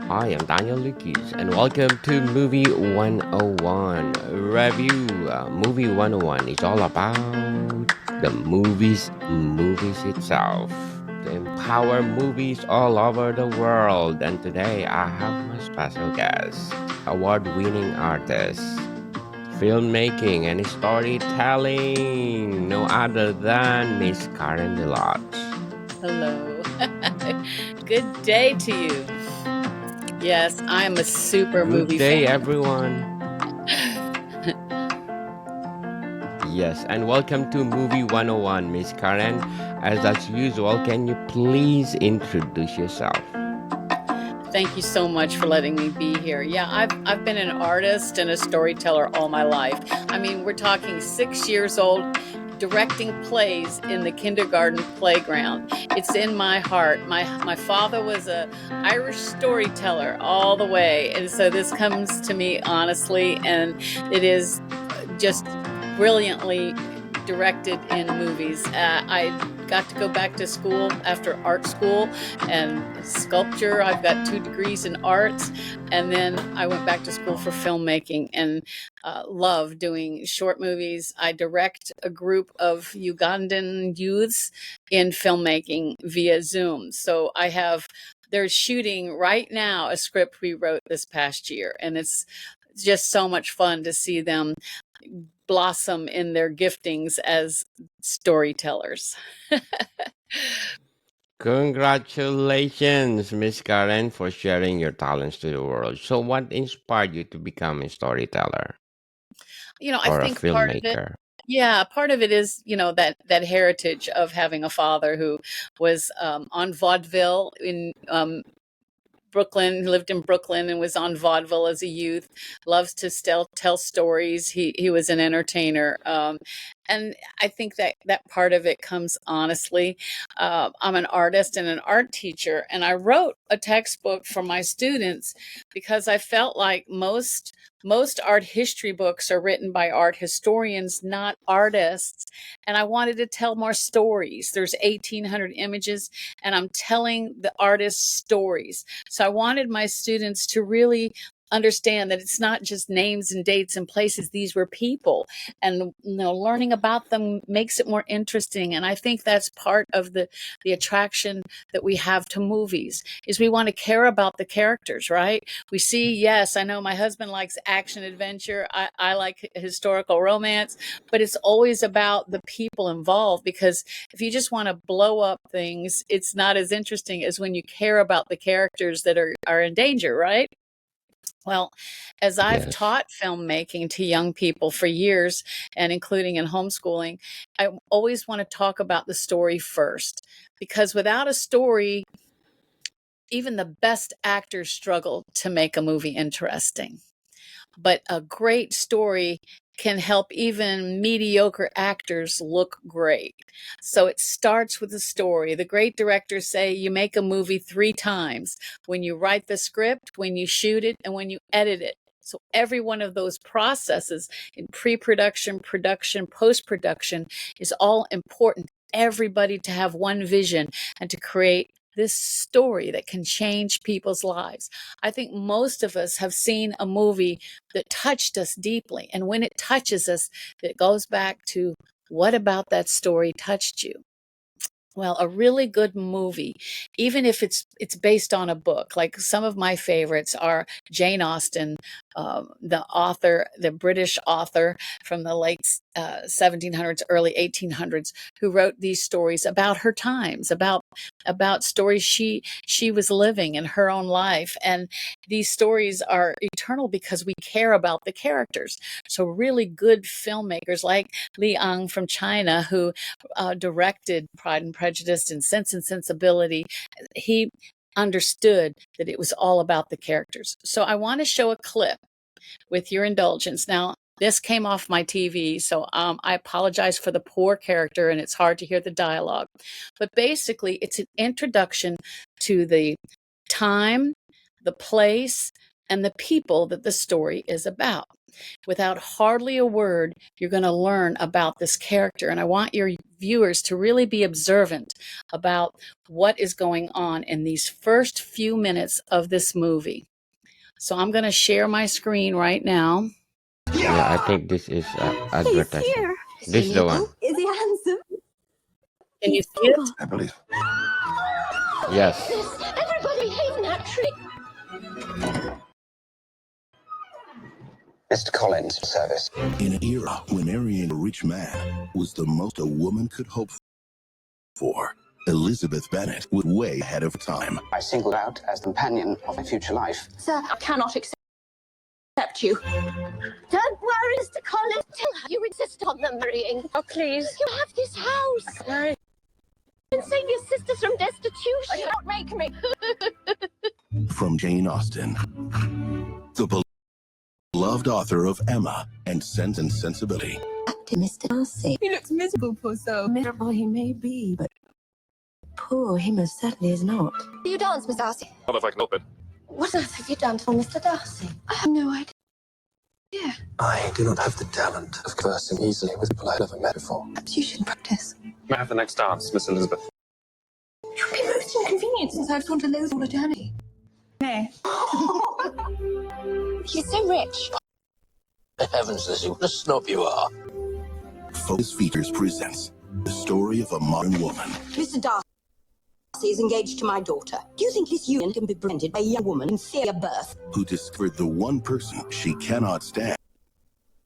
Hi, I'm Daniel Lucas, and welcome to Movie 101 Review. Movie 101 is all about the movies itself, to empower movies all over the world. And today I have my special guest, award-winning artist, filmmaking and storytelling, no other than Miss Karen Deloche. Hello. Good day to you. Yes, I'm a super Good movie day, fan. everyone. Yes, and welcome to Movie 101, Miss Karen. As usual, can you please introduce yourself? Thank you so much for letting me be here. Yeah, I've been an artist and a storyteller all my life. I mean, we're talking 6 years old directing plays in the kindergarten playground. It's in my heart. My father was a Irish storyteller all the way, and so this comes to me honestly, and it is just brilliantly directed in movies. I got to go back to school after art school and sculpture. I've got 2 degrees in arts, and then I went back to school for filmmaking and love doing short movies. I direct a group of Ugandan youths in filmmaking via Zoom. So they're shooting right now a script we wrote this past year, and it's just so much fun to see them blossom in their giftings as storytellers. Congratulations, Miss Karen, for sharing your talents to the world. So, what inspired you to become a storyteller I or a think part of it, filmmaker? yeah, part of it is, that heritage of having a father who was on vaudeville in Brooklyn, lived in Brooklyn and was on vaudeville as a youth, loves to still tell stories. He was an entertainer. And I think that part of it comes honestly. I'm an artist and an art teacher, and I wrote a textbook for my students because I felt like most art history books are written by art historians, not artists. And I wanted to tell more stories. There's 1,800 images, and I'm telling the artist's stories. So I wanted my students to really understand that it's not just names and dates and places. These were people, and learning about them makes it more interesting. And I think that's part of the attraction that we have to movies, is we want to care about the characters, right? We see, yes, I know my husband likes action adventure. I like historical romance, but it's always about the people involved, because if you just want to blow up things, it's not as interesting as when you care about the characters that are in danger, right? Well, as I've Yes. taught filmmaking to young people for years, and including in homeschooling, I always want to talk about the story first, because without a story, even the best actors struggle to make a movie interesting. But a great story can help even mediocre actors look great. So it starts with the story. The great directors say you make a movie 3 times: when you write the script, when you shoot it, and when you edit it. So every one of those processes in pre-production, production, post-production is all important. Everybody to have one vision and to create this story that can change people's lives. I think most of us have seen a movie that touched us deeply. And when it touches us, it goes back to, what about that story touched you? Well, a really good movie, even if it's based on a book, like some of my favorites are Jane Austen, the author, the British author from the late 1700s, early 1800s, who wrote these stories about her times, about stories she was living in her own life. And these stories are eternal because we care about the characters. So really good filmmakers like Li Ang from China, who directed Pride and Prejudice and Sense and Sensibility, he understood that it was all about the characters. So I want to show a clip with your indulgence. Now, this came off my TV, so I apologize for the poor character and it's hard to hear the dialogue. But basically, it's an introduction to the time, the place, and the people that the story is about. Without hardly a word, you're going to learn about this character. And I want your viewers to really be observant about what is going on in these first few minutes of this movie. So I'm going to share my screen right now. Yeah, I think this is advertising. He's here. This is the one. Is he handsome? Can you see it? I believe. Yes. Everybody hates naturally. Mr. Collins' service. In an era when marrying a rich man was the most a woman could hope for, Elizabeth Bennet was way ahead of time. I singled out as the companion of my future life. Sir, I cannot accept you. Don't worry, Mr. Collins. Tell her you insist on them marrying. Oh, please. You have this house. Mary. And save your sisters from destitution. Don't make me. From Jane Austen, the beloved author of Emma and Sense and Sensibility. Mr. Darcy. He looks miserable, poor soul. Miserable he may be, but poor he most certainly is not. Do you dance, Miss Darcy? Not if I can help it. What else have you done for Mr. Darcy? I have no idea. Yeah. I do not have the talent of conversing easily with people I've never met before. Perhaps you should practice. May I have the next dance, Miss Elizabeth? You've been most inconvenient since I've gone to Lowe's all a journey. Nay. He's so rich. Heavens, Lizzie, what a snob you are. Focus Features presents the story of a modern woman Mr. Darcy is engaged to my daughter. Do you think this union can be prevented by a young woman in inferior birth? who discovered the one person she cannot stand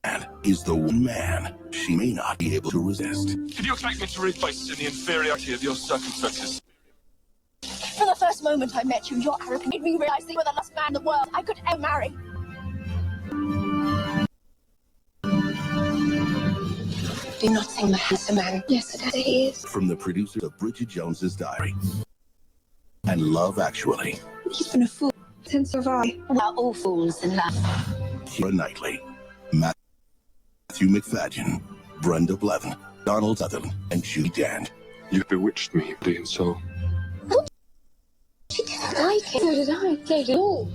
and is the one man she may not be able to resist. Did you expect me to rejoice in the inferiority of your circumstances? From the first moment I met you, your arrogance made me realize that you were the last man in the world I could ever marry. Do not think I'm a handsome man. Yes, he is. From the producer of Bridget Jones's Diary and Love Actually, He's been a fool since survive. We are all fools in love. Keira Knightley, Matthew McFadden, Brenda Blevin, Donald Sutherland, and Judy Dent. You bewitched me, body and soul. She didn't like it. So did I. So did all.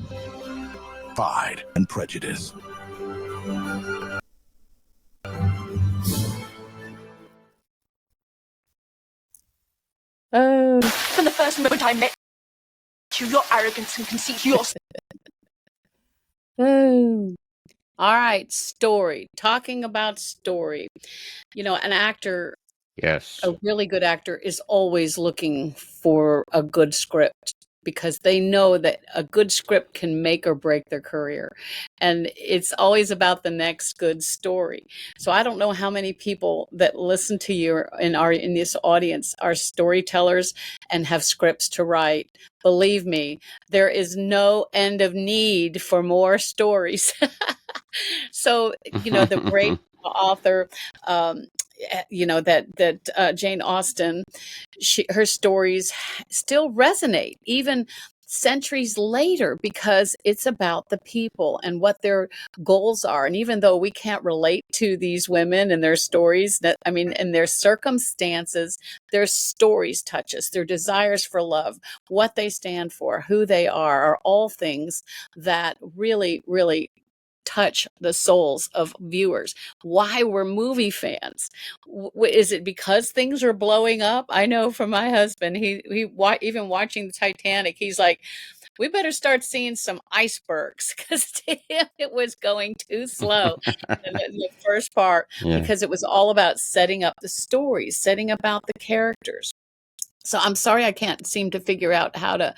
Pride and Prejudice. Oh. From the first moment I met you, your arrogance and conceit, your Oh. All right, story. Talking about story. You know, an actor, Yes. a really good actor, is always looking for a good script because they know that a good script can make or break their career. And it's always about the next good story. So I don't know how many people that listen to you and are in this audience are storytellers and have scripts to write. Believe me, there is no end of need for more stories. So, you know, the great author, you know, that Jane Austen, her stories still resonate even centuries later because it's about the people and what their goals are. And even though we can't relate to these women and their stories, and their circumstances, their stories touch us. Their desires for love, what they stand for, who they are all things that really, really touch the souls of viewers. Why we're movie fans? Is it because things are blowing up? I know from my husband, even watching the Titanic, he's like, we better start seeing some icebergs because to him it was going too slow in the first part because it was all about setting up the stories, setting about the characters. So I'm sorry I can't seem to figure out how to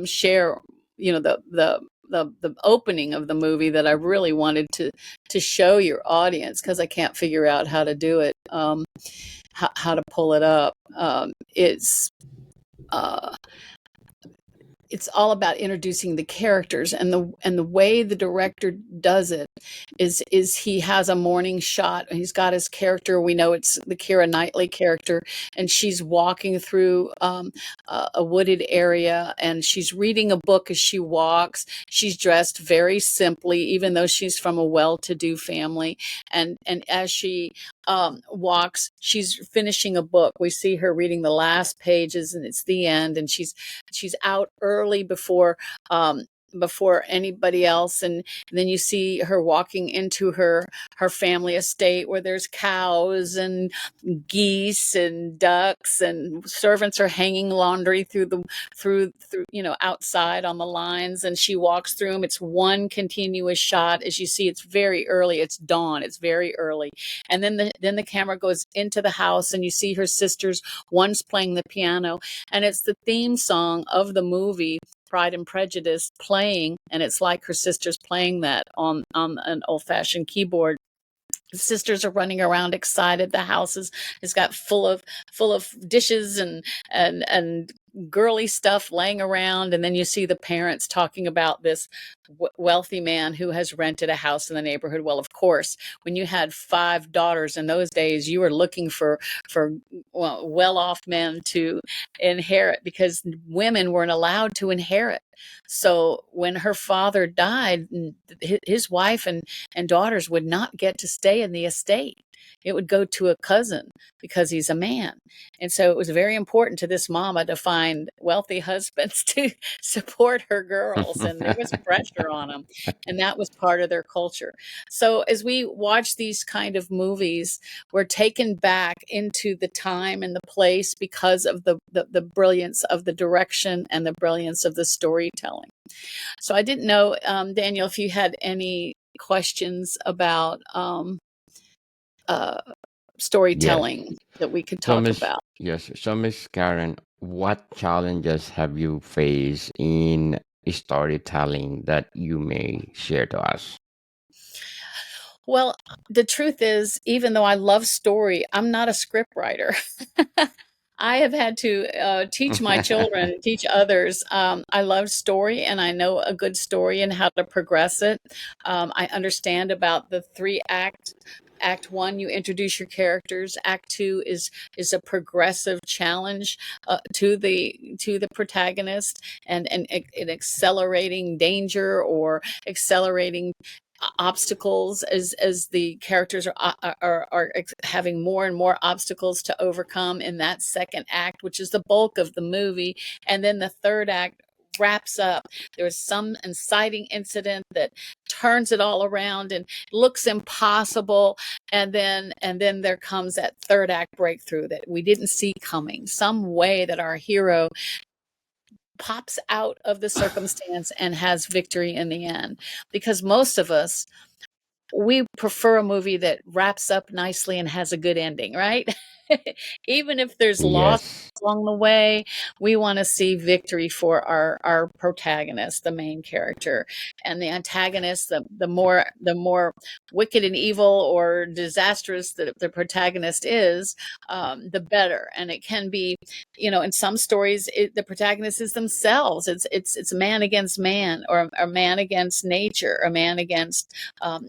share, you know, the opening of the movie that I really wanted to show your audience because I can't figure out how to do it, how to pull it up. It's all about introducing the characters, and the way the director does it is he has a morning shot. He's got his character. We know it's the Keira Knightley character, and she's walking through a wooded area, and she's reading a book as she walks. She's dressed very simply, even though she's from a well-to-do family. And as she walks, she's finishing a book. We see her reading the last pages, and it's the end. And she's out early before before anybody else. And then you see her walking into her family estate where there's cows and geese and ducks, and servants are hanging laundry through outside on the lines, and she walks through them. It's one continuous shot. As you see, it's very early, it's dawn, it's very early. And then the camera goes into the house, and you see her sisters, one's playing the piano, and it's the theme song of the movie Pride and Prejudice playing, and it's like her sister's playing that on an old-fashioned keyboard. The sisters are running around excited. The house is got full of dishes and girly stuff laying around. And then you see the parents talking about this wealthy man who has rented a house in the neighborhood. Well, of course, when you had 5 daughters in those days, you were looking for well-off men to inherit, because women weren't allowed to inherit. So when her father died, his wife and daughters would not get to stay in the estate. It would go to a cousin because he's a man. And so it was very important to this mama to find wealthy husbands to support her girls. And there was pressure on them. And that was part of their culture. So as we watch these kind of movies, we're taken back into the time and the place because of the brilliance of the direction and the brilliance of the storytelling. So I didn't know, Daniel, if you had any questions about Yes. storytelling that we could So, talk Miss, about. yes. So, Miss Karen, what challenges have you faced in storytelling that you may share to us? Well, the truth is, even though I love story, I'm not a script writer. I have had to teach my children, teach others. I love story, and I know a good story and how to progress it. I understand about the 3 act. Act 1, you introduce your characters. Act 2 is a progressive challenge to the protagonist, and accelerating danger or accelerating obstacles as the characters are having more and more obstacles to overcome in that 2nd act, which is the bulk of the movie. And then the 3rd act wraps up. There's some inciting incident that turns it all around and looks impossible, and then there comes that 3rd act breakthrough that we didn't see coming, some way that our hero pops out of the circumstance and has victory in the end. Because most of us, we prefer a movie that wraps up nicely and has a good ending, right? Even if there's loss Yes. along the way, we want to see victory for our protagonist, the main character. And the antagonist, the more wicked and evil or disastrous the protagonist is, the better. And it can be, in some stories, the protagonist is themselves. It's man against man, or a man against nature, a man against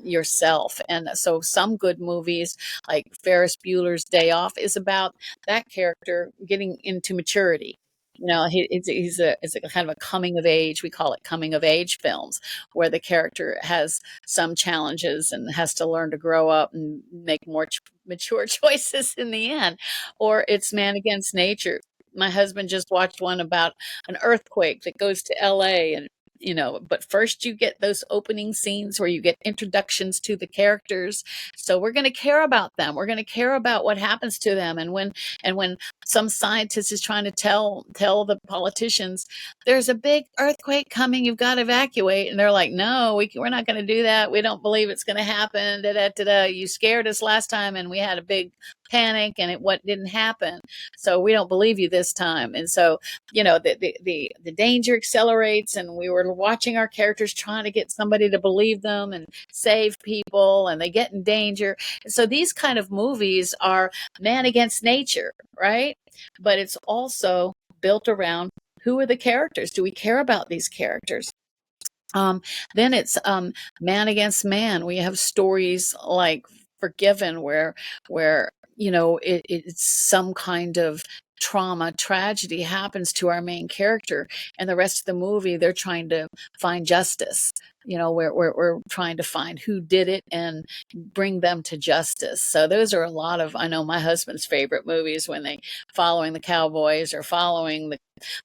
yourself. And so some good movies like Ferris Bueller's Day Off is about that character getting into maturity. He's a kind of a coming of age. We call it coming of age films, where the character has some challenges and has to learn to grow up and make more mature choices in the end. Or it's man against nature. My husband just watched one about an earthquake that goes to LA, and but first you get those opening scenes where you get introductions to the characters. So we're going to care about them. We're going to care about what happens to them. And when some scientist is trying to tell the politicians, there's a big earthquake coming, you've got to evacuate. And they're like, no, we're not going to do that. We don't believe it's going to happen. Da, da, da, da. You scared us last time and we had a big panic and what didn't happen. So we don't believe you this time. And so, the danger accelerates, and we were watching our characters trying to get somebody to believe them and save people, and they get in danger. And so these kind of movies are man against nature, right? But it's also built around, who are the characters? Do we care about these characters? Then it's man against man. We have stories like Forgiven, where it's some kind of trauma, tragedy happens to our main character, and the rest of the movie they're trying to find justice. We're trying to find who did it and bring them to justice. So those are a lot of, I know, my husband's favorite movies, when they following the cowboys or following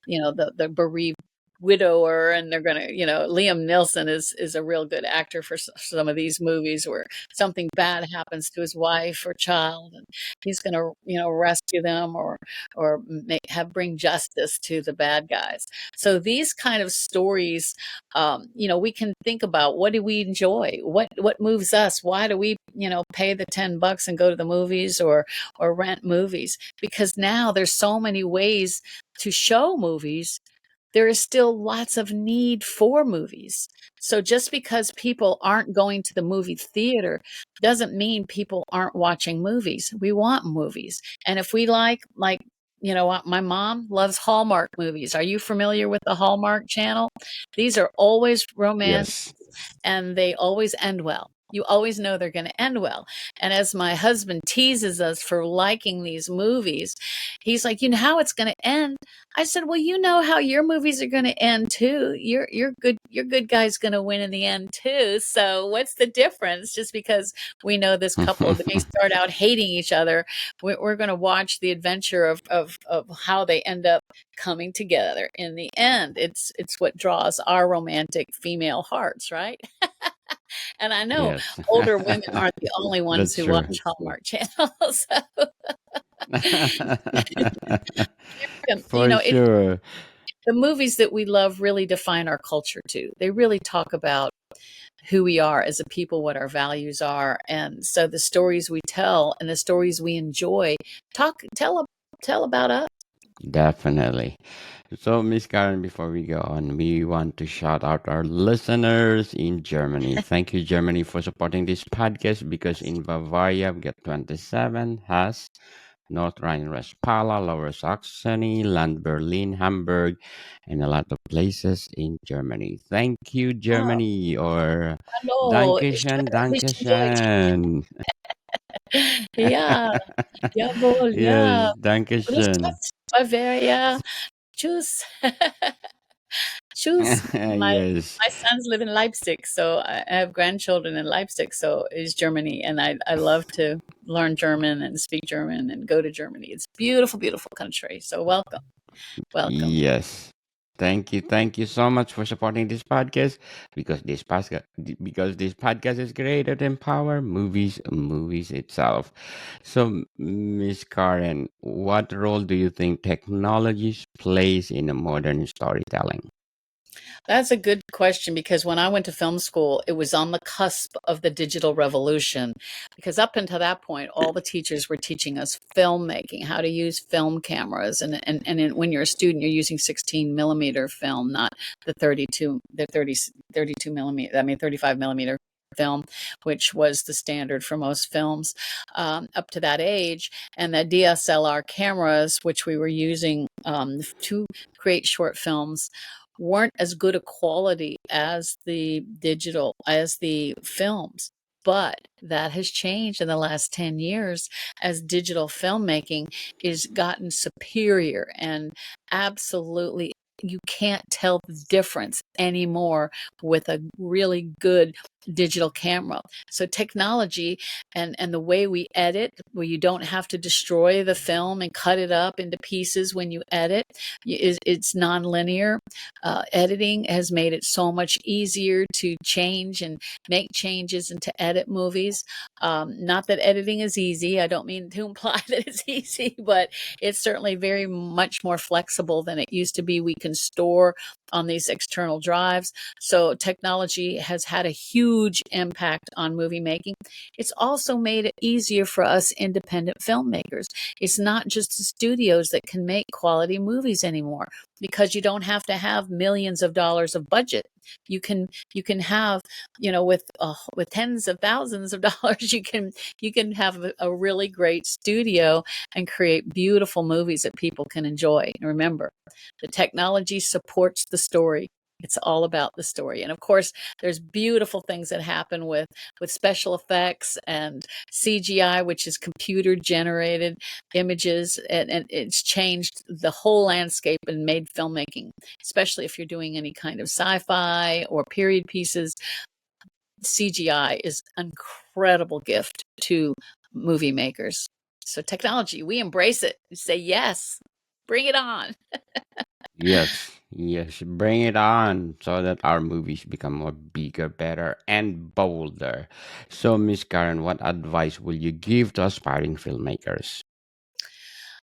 the bereaved widower, and they're gonna, Liam Neeson is a real good actor for some of these movies where something bad happens to his wife or child, and he's gonna, rescue them or bring justice to the bad guys. So these kind of stories, we can think about, what do we enjoy? What moves us? Why do we, pay the $10 and go to the movies or rent movies? Because now there's so many ways to show movies. There is still lots of need for movies. So just because people aren't going to the movie theater doesn't mean people aren't watching movies. We want movies. And if we like, my mom loves Hallmark movies. Are you familiar with the Hallmark Channel? These are always romance, Yes. and they always end well. You always know they're going to end well. And as my husband teases us for liking these movies, he's like, you know how it's going to end? I said, well, you know how your movies are going to end too. Your good guy's going to win in the end too. So what's the difference? Just because we know this couple, they may start out hating each other, we're going to watch the adventure of how they end up coming together in the end. It's what draws our romantic female hearts, right? And I know Yes. older women aren't the only ones That's who true. watch Hallmark channels. For It's sure. the movies that we love really define our culture too. They really talk about who we are as a people, what our values are. And so the stories we tell and the stories we enjoy tell about us. Definitely. So, Miss Karen, before we go on, we want to shout out our listeners in Germany. Thank you, Germany, for supporting this podcast, because in Bavaria, we get 27, Hesse, North Rhine-Westphalia, Lower Saxony, Land Berlin, Hamburg, and a lot of places in Germany. Thank you, Oh, Germany, or hallo, Dankeschön, schön, ein bisschen Deutsch. Dankeschön. Ja, jawohl, ja. Yes, Grüß Dankeschön. Gott, Bavaria. Tschüss. Tschüss. My Yes. my sons live in Leipzig, so I have grandchildren in Leipzig, so is Germany, and I love to learn German and speak German and go to Germany. It's a beautiful, beautiful country. So welcome. Welcome. Yes. Thank you so much for supporting this podcast, because this podcast is created to empower movies itself. So, Miss Karen, what role do you think technology plays in a modern storytelling? That's a good question, because when I went to film school, it was on the cusp of the digital revolution. Because up until that point, all the teachers were teaching us filmmaking, how to use film cameras, when you're a student, you're using 16 millimeter film, not the 32 millimeter. I mean 35 millimeter film, which was the standard for most films up to that age, and the DSLR cameras, which we were using to create short films, weren't as good a quality as the films. But that has changed in the last 10 years as digital filmmaking is gotten superior, and absolutely you can't tell the difference anymore with a really good digital camera. So technology and the way we edit, where you don't have to destroy the film and cut it up into pieces when you edit, it's nonlinear. Editing has made it so much easier to change and make changes and to edit movies. Not that editing is easy. I don't mean to imply that it's easy, but it's certainly very much more flexible than it used to be. We can store on these external drives. So technology has had a huge impact on movie making. It's also made it easier for us independent filmmakers. It's not just the studios that can make quality movies anymore, because you don't have to have millions of dollars of budget. You can have, with tens of thousands of dollars, you can have a really great studio and create beautiful movies that people can enjoy. And remember, the technology supports the story. It's all about the story. And of course, there's beautiful things that happen with special effects and CGI, which is computer generated images, and it's changed the whole landscape and made filmmaking, especially if you're doing any kind of sci-fi or period pieces. CGI is an incredible gift to movie makers. So technology, we embrace it. We say yes, bring it on. Yes, Yes, bring it on so that our movies become more bigger, better, and bolder. So, Miss Karen, what advice will you give to aspiring filmmakers?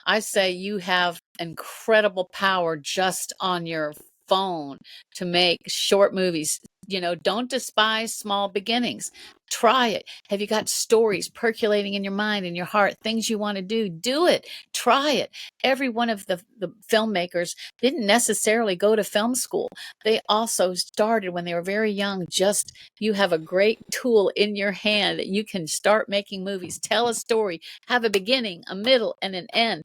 I say you have incredible power just on your phone to make short movies. Don't despise small beginnings. Try it. Have you got stories percolating in your mind and your heart, things you want to do? Do it. Try it. Every one of the filmmakers didn't necessarily go to film school. They also started when they were very young. Just you have a great tool in your hand that you can start making movies, tell a story, have a beginning, a middle, and an end.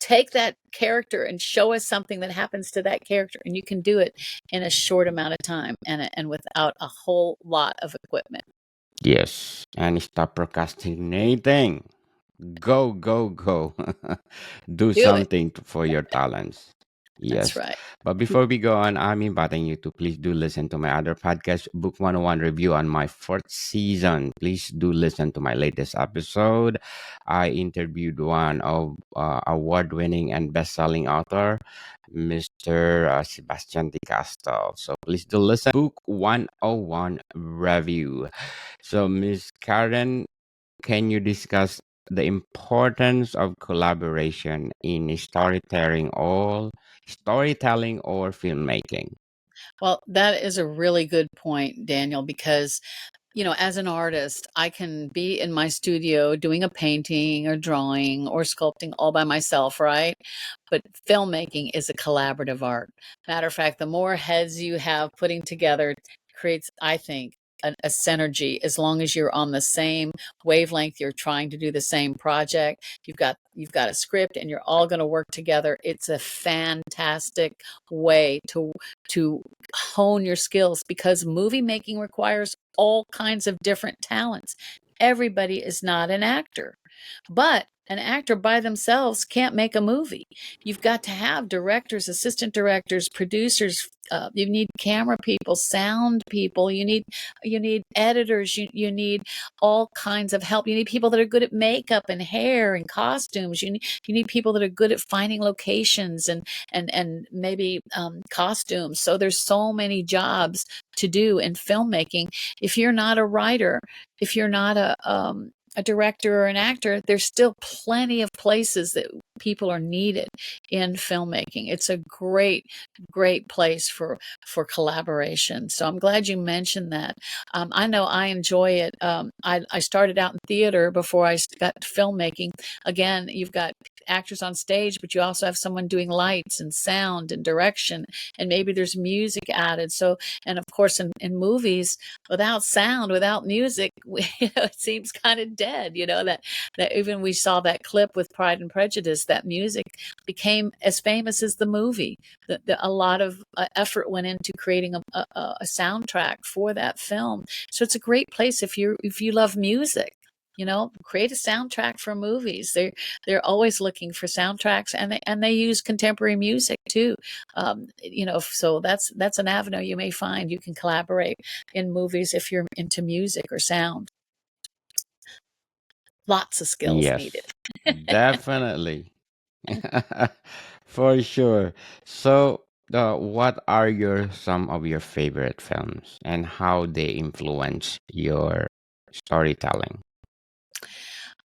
Take that character and show us something that happens to that character, and you can do it in a short amount of time and without a whole lot of equipment. Yes, and stop procrastinating. Go, go, go. Do Do it. something for your talents. That's Yes. right. But before we go on, I'm inviting you to please do listen to my other podcast, Book 101 Review on my fourth season. Please do listen to my latest episode. I interviewed one of award-winning and best-selling author, Mr. Sebastian Di Castel. So please do listen. Book 101 Review. So, Miss Karen, can you discuss the importance of collaboration in storytelling or filmmaking? Well, that is a really good point, Daniel, because as an artist, I can be in my studio doing a painting or drawing or sculpting all by myself, right? But filmmaking is a collaborative art. Matter of fact, the more heads you have putting together creates, I think, a synergy. As long as you're on the same wavelength, you're trying to do the same project. You've got a script, and you're all going to work together. It's a fantastic way to hone your skills, because movie making requires all kinds of different talents. Everybody is not an actor, but an actor by themselves can't make a movie. You've got to have directors, assistant directors, producers. You need camera people, sound people. You need editors. You need all kinds of help. You need people that are good at makeup and hair and costumes. You need people that are good at finding locations and maybe costumes. So there's so many jobs to do in filmmaking. If you're not a writer, if you're not a director or an actor, there's still plenty of places that people are needed in filmmaking. It's a great, great place for collaboration. So I'm glad you mentioned that. I know I enjoy it. I started out in theater before I got to filmmaking. Again, you've got actors on stage, but you also have someone doing lights and sound and direction, and maybe there's music added. So, and of course, in movies, without sound, without music, it seems kind of dead. That even we saw that clip with Pride and Prejudice, that music became as famous as the movie. A lot of effort went into creating a soundtrack for that film. So it's a great place if you love music. Create a soundtrack for movies. They're always looking for soundtracks, and they use contemporary music too. So that's an avenue you may find you can collaborate in movies if you're into music or sound. Lots of skills needed. Yes, definitely. For sure. So, what are some of your favorite films and how they influence your storytelling?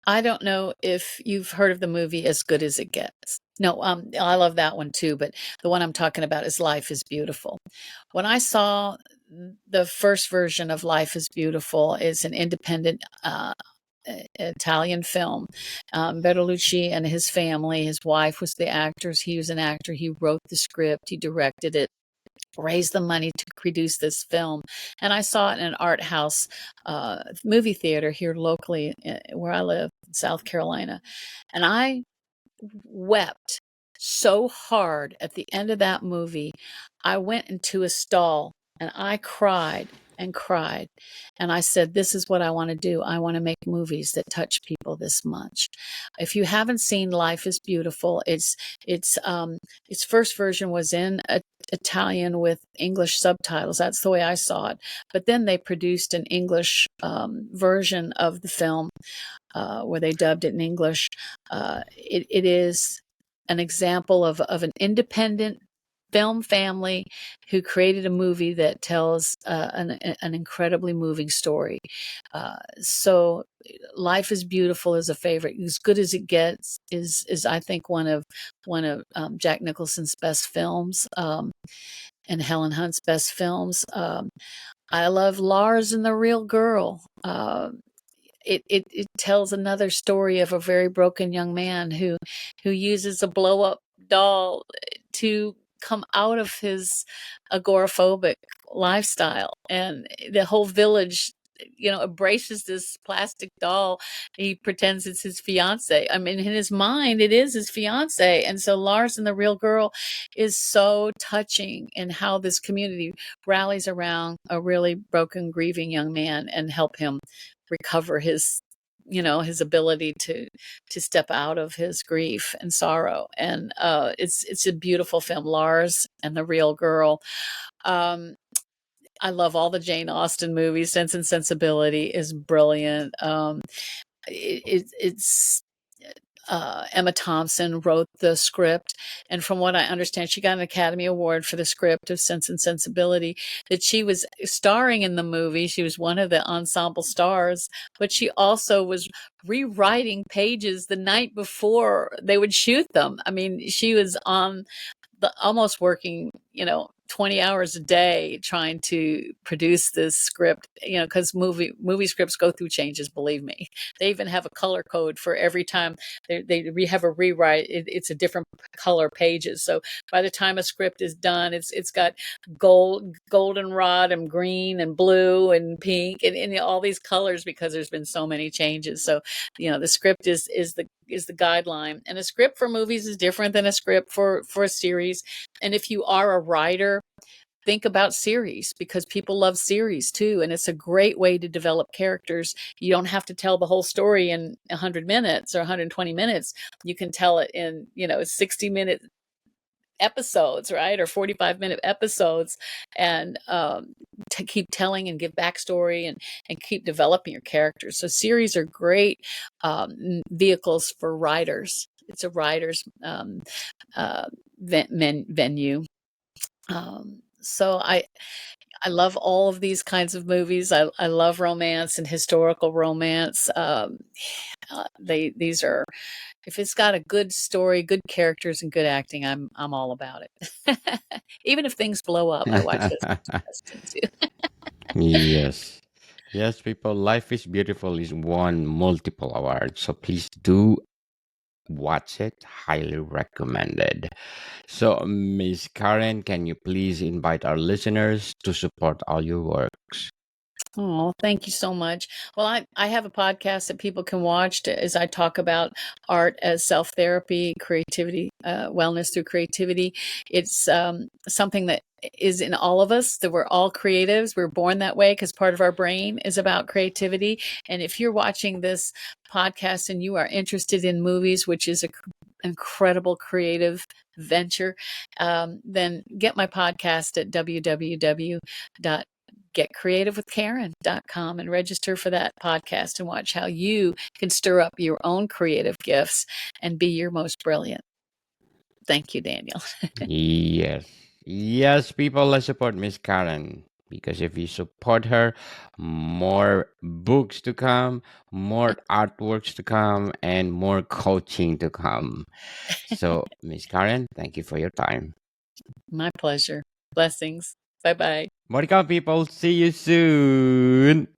I don't know if you've heard of the movie As Good as It Gets. No, I love that one too, but the one I'm talking about is Life is Beautiful. When I saw the first version of Life is Beautiful, is an independent Italian film. Bertolucci and his family, his wife was the actors. He was an actor. He wrote the script. He directed it, raised the money to produce this film. And I saw it in an art house movie theater here locally where I live in South Carolina. And I wept so hard at the end of that movie. I went into a stall and I cried and cried. And I said, this is what I want to do. I want to make movies that touch people this much. If you haven't seen Life is Beautiful, its first version was in Italian with English subtitles. That's the way I saw it. But then they produced an English version of the film where they dubbed it in English. It is an example of an independent film family who created a movie that tells an incredibly moving story. So Life is Beautiful is a favorite. As Good as It Gets is I think one of Jack Nicholson's best films, and Helen Hunt's best films. I love Lars and the Real Girl. It tells another story of a very broken young man who uses a blow up doll to come out of his agoraphobic lifestyle, and the whole village embraces this plastic doll. He pretends it's his fiance. I mean, in his mind it is his fiance. And so Lars and the Real Girl is so touching in how this community rallies around a really broken, grieving young man and help him recover his his ability to step out of his grief and sorrow. And it's a beautiful film, Lars and the Real Girl. I love all the Jane Austen movies. Sense and Sensibility is brilliant. It's Emma Thompson wrote the script, and from what I understand, she got an Academy Award for the script of Sense and Sensibility. That she was starring in the movie. She was one of the ensemble stars, but she also was rewriting pages the night before they would shoot them. I mean, she was on almost working 20 hours a day trying to produce this script, because movie scripts go through changes, believe me. They even have a color code for every time they have a rewrite. It's a different color pages. So by the time a script is done, it's got goldenrod and green and blue and pink and all these colors, because there's been so many changes. So the script is the guideline, and a script for movies is different than a script for a series. And if you are a writer, think about series, because people love series too, and it's a great way to develop characters. You don't have to tell the whole story in 100 minutes or 120 minutes. You can tell it in 60-minute episodes, right, or 45-minute episodes, and to keep telling and give backstory and keep developing your characters. So series are great vehicles for writers. It's a writer's venue. So I love all of these kinds of movies. I love romance and historical romance. These are, if it's got a good story, good characters, and good acting, I'm all about it. Even if things blow up, I watch those too. Yes. Yes, people, Life is Beautiful is won multiple awards. So please do watch it. Highly recommended. So, Miss Karen, can you please invite our listeners to support all your works? Oh, thank you so much. Well, I have a podcast that people can watch as I talk about art as self-therapy, creativity, wellness through creativity. It's something that is in all of us, that we're all creatives. We're born that way because part of our brain is about creativity. And if you're watching this podcast and you are interested in movies, which is an incredible creative venture, then get my podcast at www.getcreativewithkaren.com and register for that podcast and watch how you can stir up your own creative gifts and be your most brilliant. Thank you, Daniel. Yes. Yes, people, let's support Miss Karen. Because if you support her, more books to come, more artworks to come, and more coaching to come. So, Miss Karen, thank you for your time. My pleasure. Blessings. Bye-bye. More to come, people. See you soon.